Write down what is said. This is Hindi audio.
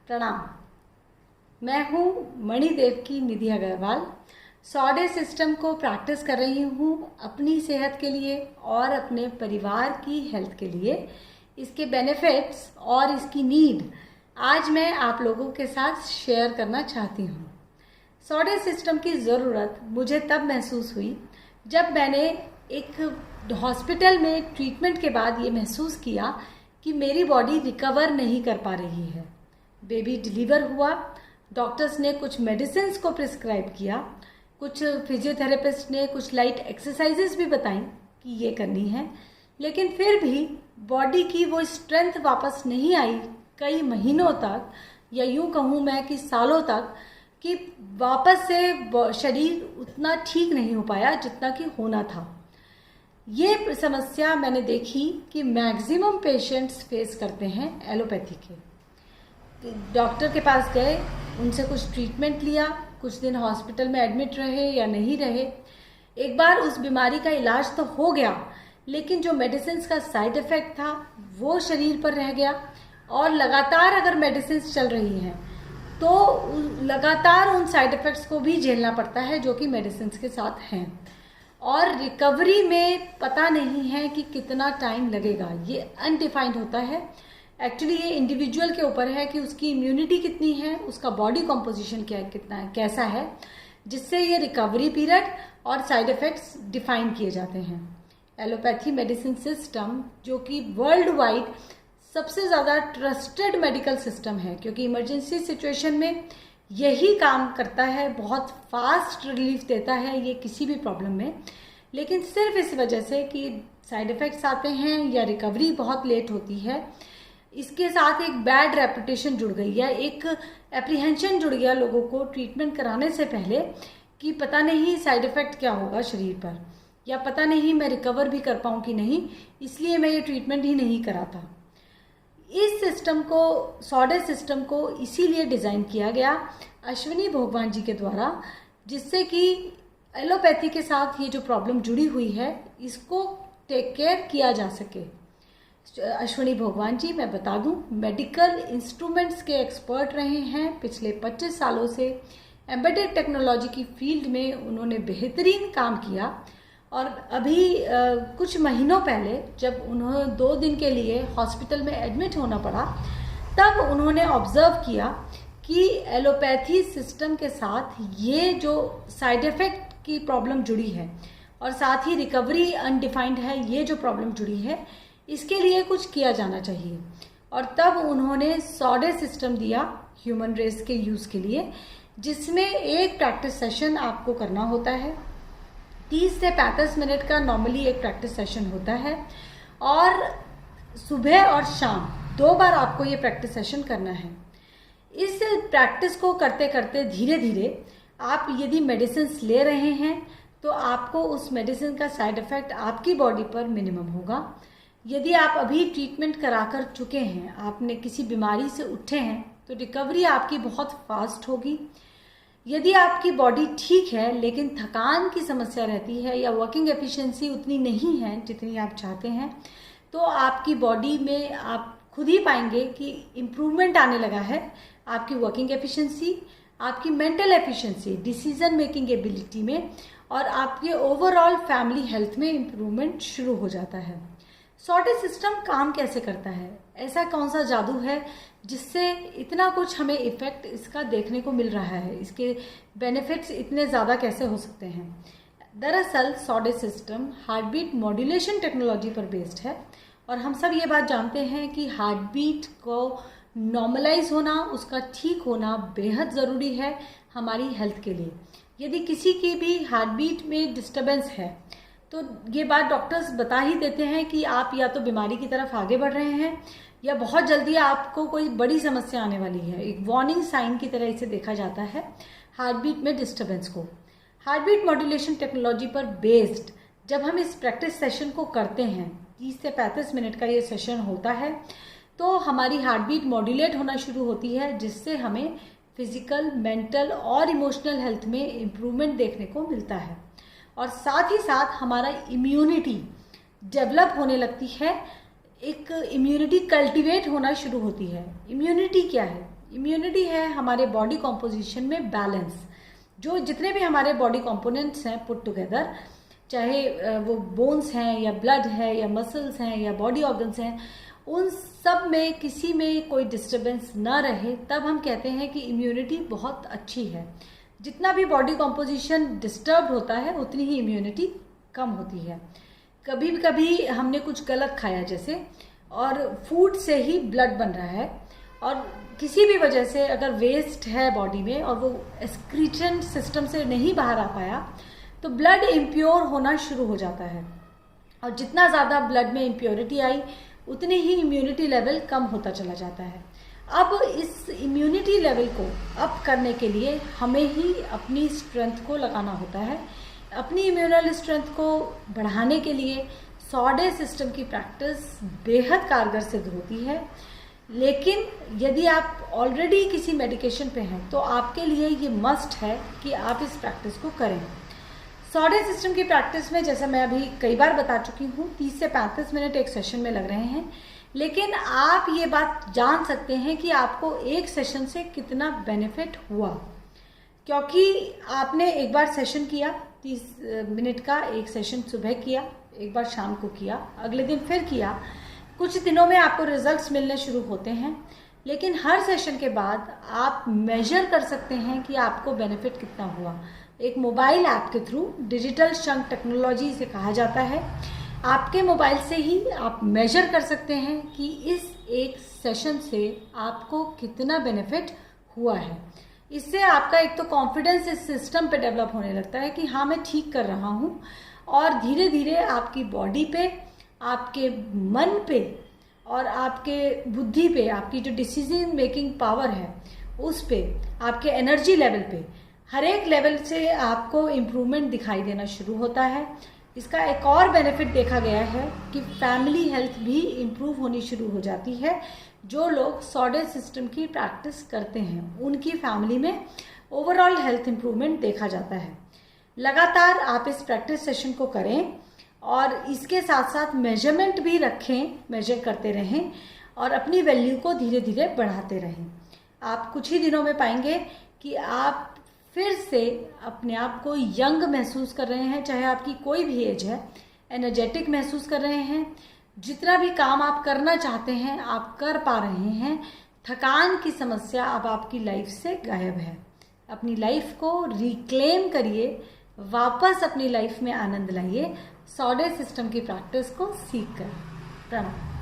प्रणाम। मैं हूँ मणिदेव की निधि अग्रवाल। सॉडे सिस्टम को प्रैक्टिस कर रही हूँ अपनी सेहत के लिए और अपने परिवार की हेल्थ के लिए। इसके बेनिफिट्स और इसकी नीड आज मैं आप लोगों के साथ शेयर करना चाहती हूँ। सॉडे सिस्टम की ज़रूरत मुझे तब महसूस हुई जब मैंने एक हॉस्पिटल में ट्रीटमेंट के बाद ये महसूस किया कि मेरी बॉडी रिकवर नहीं कर पा रही है। बेबी डिलीवर हुआ, डॉक्टर्स ने कुछ मेडिसिन्स को प्रिस्क्राइब किया, कुछ फिजियोथेरेपिस्ट ने कुछ लाइट एक्सरसाइजेस भी बताई कि ये करनी है, लेकिन फिर भी बॉडी की वो स्ट्रेंथ वापस नहीं आई कई महीनों तक, या यूँ कहूँ मैं कि सालों तक, कि वापस से शरीर उतना ठीक नहीं हो पाया जितना कि होना था। ये समस्या मैंने देखी कि मैक्सिमम पेशेंट्स फेस करते हैं एलोपैथी के। डॉक्टर के पास गए, उनसे कुछ ट्रीटमेंट लिया, कुछ दिन हॉस्पिटल में एडमिट रहे या नहीं रहे। एक बार उस बीमारी का इलाज तो हो गया, लेकिन जो मेडिसिन का साइड इफ़ेक्ट था वो शरीर पर रह गया। और लगातार अगर मेडिसिन चल रही हैं तो लगातार उन साइड इफ़ेक्ट्स को भी झेलना पड़ता है जो कि मेडिसिन के साथ हैं। और रिकवरी में पता नहीं है कि कितना टाइम लगेगा, ये अनडिफाइंड होता है। एक्चुअली ये इंडिविजुअल के ऊपर है कि उसकी इम्यूनिटी कितनी है, उसका बॉडी कॉम्पोजिशन कितना है, कैसा है, जिससे ये रिकवरी पीरियड और साइड इफ़ेक्ट्स डिफाइन किए जाते हैं। एलोपैथी मेडिसिन सिस्टम जो कि वर्ल्ड वाइड सबसे ज़्यादा ट्रस्टेड मेडिकल सिस्टम है, क्योंकि इमरजेंसी सिचुएशन में यही काम करता है, बहुत फास्ट रिलीफ देता है ये किसी भी प्रॉब्लम में। लेकिन सिर्फ इस वजह से कि साइड इफ़ेक्ट्स आते हैं या रिकवरी बहुत लेट होती है, इसके साथ एक बैड रेपुटेशन जुड़ गई है, एक एप्रीहेंशन जुड़ गया लोगों को ट्रीटमेंट कराने से पहले कि पता नहीं साइड इफ़ेक्ट क्या होगा शरीर पर, या पता नहीं मैं रिकवर भी कर पाऊँ कि नहीं, इसलिए मैं ये ट्रीटमेंट ही नहीं कराता। इस सिस्टम को, सॉडे सिस्टम को इसीलिए डिज़ाइन किया गया अश्विनी भोगवान जी के द्वारा, जिससे कि एलोपैथी के साथ ये जो प्रॉब्लम जुड़ी हुई है इसको टेक केयर किया जा सके। अश्विनी भोगवान जी, मैं बता दूं, मेडिकल इंस्ट्रूमेंट्स के एक्सपर्ट रहे हैं पिछले 25 सालों से। एम्बेडेड टेक्नोलॉजी की फील्ड में उन्होंने बेहतरीन काम किया। और अभी कुछ महीनों पहले जब उन्हें 2 दिन के लिए हॉस्पिटल में एडमिट होना पड़ा, तब उन्होंने ऑब्जर्व किया कि एलोपैथी सिस्टम के साथ ये जो साइड इफ़ेक्ट की प्रॉब्लम जुड़ी है और साथ ही रिकवरी अनडिफाइंड है, ये जो प्रॉब्लम जुड़ी है, इसके लिए कुछ किया जाना चाहिए। और तब उन्होंने सॉडे सिस्टम दिया ह्यूमन रेस के यूज़ के लिए, जिसमें एक प्रैक्टिस सेशन आपको करना होता है। 30 से 35 मिनट का नॉर्मली एक प्रैक्टिस सेशन होता है, और सुबह और शाम 2 बार आपको ये प्रैक्टिस सेशन करना है। इस प्रैक्टिस को करते करते धीरे धीरे आप यदि मेडिसिन ले रहे हैं तो आपको उस मेडिसिन का साइड इफ़ेक्ट आपकी बॉडी पर मिनिमम होगा। यदि आप अभी ट्रीटमेंट कराकर चुके हैं, आपने किसी बीमारी से उठे हैं, तो रिकवरी आपकी बहुत फास्ट होगी। यदि आपकी बॉडी ठीक है लेकिन थकान की समस्या रहती है या वर्किंग एफिशिएंसी उतनी नहीं है जितनी आप चाहते हैं, तो आपकी बॉडी में आप खुद ही पाएंगे कि इम्प्रूवमेंट आने लगा है। आपकी वर्किंग एफिशिएंसी, आपकी mental efficiency, decision making ability में, और आपके ओवरऑल फैमिली हेल्थ में इम्प्रूवमेंट शुरू हो जाता है। सॉडे सिस्टम काम कैसे करता है? ऐसा कौन सा जादू है जिससे इतना कुछ हमें इफ़ेक्ट इसका देखने को मिल रहा है? इसके बेनिफिट्स इतने ज़्यादा कैसे हो सकते हैं? दरअसल सॉडे system heart beat modulation technology पर बेस्ड है, और हम सब ये बात जानते हैं कि हार्ट बीट को नॉर्मलाइज होना, उसका ठीक होना बेहद ज़रूरी है हमारी हेल्थ के लिए। यदि किसी की भी हार्ट बीट में डिस्टर्बेंस है तो ये बात डॉक्टर्स बता ही देते हैं कि आप या तो बीमारी की तरफ आगे बढ़ रहे हैं या बहुत जल्दी आपको कोई बड़ी समस्या आने वाली है। एक वार्निंग साइन की तरह इसे देखा जाता है हार्ट बीट में डिस्टर्बेंस को। हार्ट बीट मॉड्यूलेशन टेक्नोलॉजी पर बेस्ड जब हम इस प्रैक्टिस सेशन को करते हैं, 30 से 35 मिनट का ये सेशन होता है, तो हमारी हार्ट बीट मॉड्यूलेट होना शुरू होती है, जिससे हमें फिजिकल, मेंटल और इमोशनल हेल्थ में इम्प्रूवमेंट देखने को मिलता है। और साथ ही साथ हमारा इम्यूनिटी डेवलप होने लगती है, एक इम्यूनिटी कल्टीवेट होना शुरू होती है। इम्यूनिटी क्या है? इम्यूनिटी है हमारे बॉडी कॉम्पोजिशन में बैलेंस। जो जितने भी हमारे बॉडी कंपोनेंट्स हैं पुट टुगेदर, चाहे वो बोन्स हैं या ब्लड है या मसल्स हैं या बॉडी ऑर्गन्स हैं, उन सब में किसी में कोई डिस्टरबेंस ना रहे, तब हम कहते हैं कि इम्यूनिटी बहुत अच्छी है। जितना भी बॉडी कॉम्पोजिशन डिस्टर्ब होता है उतनी ही इम्यूनिटी कम होती है। कभी कभी हमने कुछ गलत खाया जैसे, और फूड से ही ब्लड बन रहा है, और किसी भी वजह से अगर वेस्ट है बॉडी में और वो एक्सक्रीशन सिस्टम से नहीं बाहर आ पाया, तो ब्लड इम्प्योर होना शुरू हो जाता है। और जितना ज़्यादा ब्लड में इम्प्योरिटी आई उतनी ही इम्यूनिटी लेवल कम होता चला जाता है। अब इस इम्यूनिटी लेवल को अप करने के लिए हमें ही अपनी स्ट्रेंथ को लगाना होता है। अपनी इम्यूनल स्ट्रेंथ को बढ़ाने के लिए सॉडे सिस्टम की प्रैक्टिस बेहद कारगर सिद्ध होती है। लेकिन यदि आप ऑलरेडी किसी मेडिकेशन पे हैं तो आपके लिए ये मस्ट है कि आप इस प्रैक्टिस को करें। सॉडे सिस्टम की प्रैक्टिस में, जैसा मैं अभी कई बार बता चुकी हूँ, 30 से 35 मिनट एक सेशन में लग रहे हैं। लेकिन आप ये बात जान सकते हैं कि आपको एक सेशन से कितना बेनिफिट हुआ, क्योंकि आपने एक बार सेशन किया 30 मिनट का, एक सेशन सुबह किया, एक बार शाम को किया, अगले दिन फिर किया। कुछ दिनों में आपको रिजल्ट्स मिलने शुरू होते हैं, लेकिन हर सेशन के बाद आप मेजर कर सकते हैं कि आपको बेनिफिट कितना हुआ। एक मोबाइल ऐप के थ्रू, डिजिटल शंक टेक्नोलॉजी से कहा जाता है, आपके मोबाइल से ही आप मेजर कर सकते हैं कि इस एक सेशन से आपको कितना बेनिफिट हुआ है। इससे आपका एक तो कॉन्फिडेंस इस सिस्टम पे डेवलप होने लगता है कि हाँ मैं ठीक कर रहा हूँ, और धीरे धीरे आपकी बॉडी पे, आपके मन पे और आपके बुद्धि पे, आपकी जो डिसीजन मेकिंग पावर है उस पे, आपके एनर्जी लेवल पे, हर एक लेवल से आपको इम्प्रूवमेंट दिखाई देना शुरू होता है। इसका एक और बेनिफिट देखा गया है कि फैमिली हेल्थ भी इम्प्रूव होनी शुरू हो जाती है। जो लोग सॉडे सिस्टम की प्रैक्टिस करते हैं उनकी फैमिली में ओवरऑल हेल्थ इम्प्रूवमेंट देखा जाता है। लगातार आप इस प्रैक्टिस सेशन को करें और इसके साथ साथ मेजरमेंट भी रखें, मेजर करते रहें और अपनी वैल्यू को धीरे धीरे बढ़ाते रहें। आप कुछ ही दिनों में पाएंगे कि आप फिर से अपने आप को यंग महसूस कर रहे हैं, चाहे आपकी कोई भी एज है, एनर्जेटिक महसूस कर रहे हैं। जितना भी काम आप करना चाहते हैं आप कर पा रहे हैं। थकान की समस्या अब आपकी लाइफ से गायब है। अपनी लाइफ को रिक्लेम करिए, वापस अपनी लाइफ में आनंद लाइए, सॉडे सिस्टम की प्रैक्टिस को सीख कर। प्रणाम।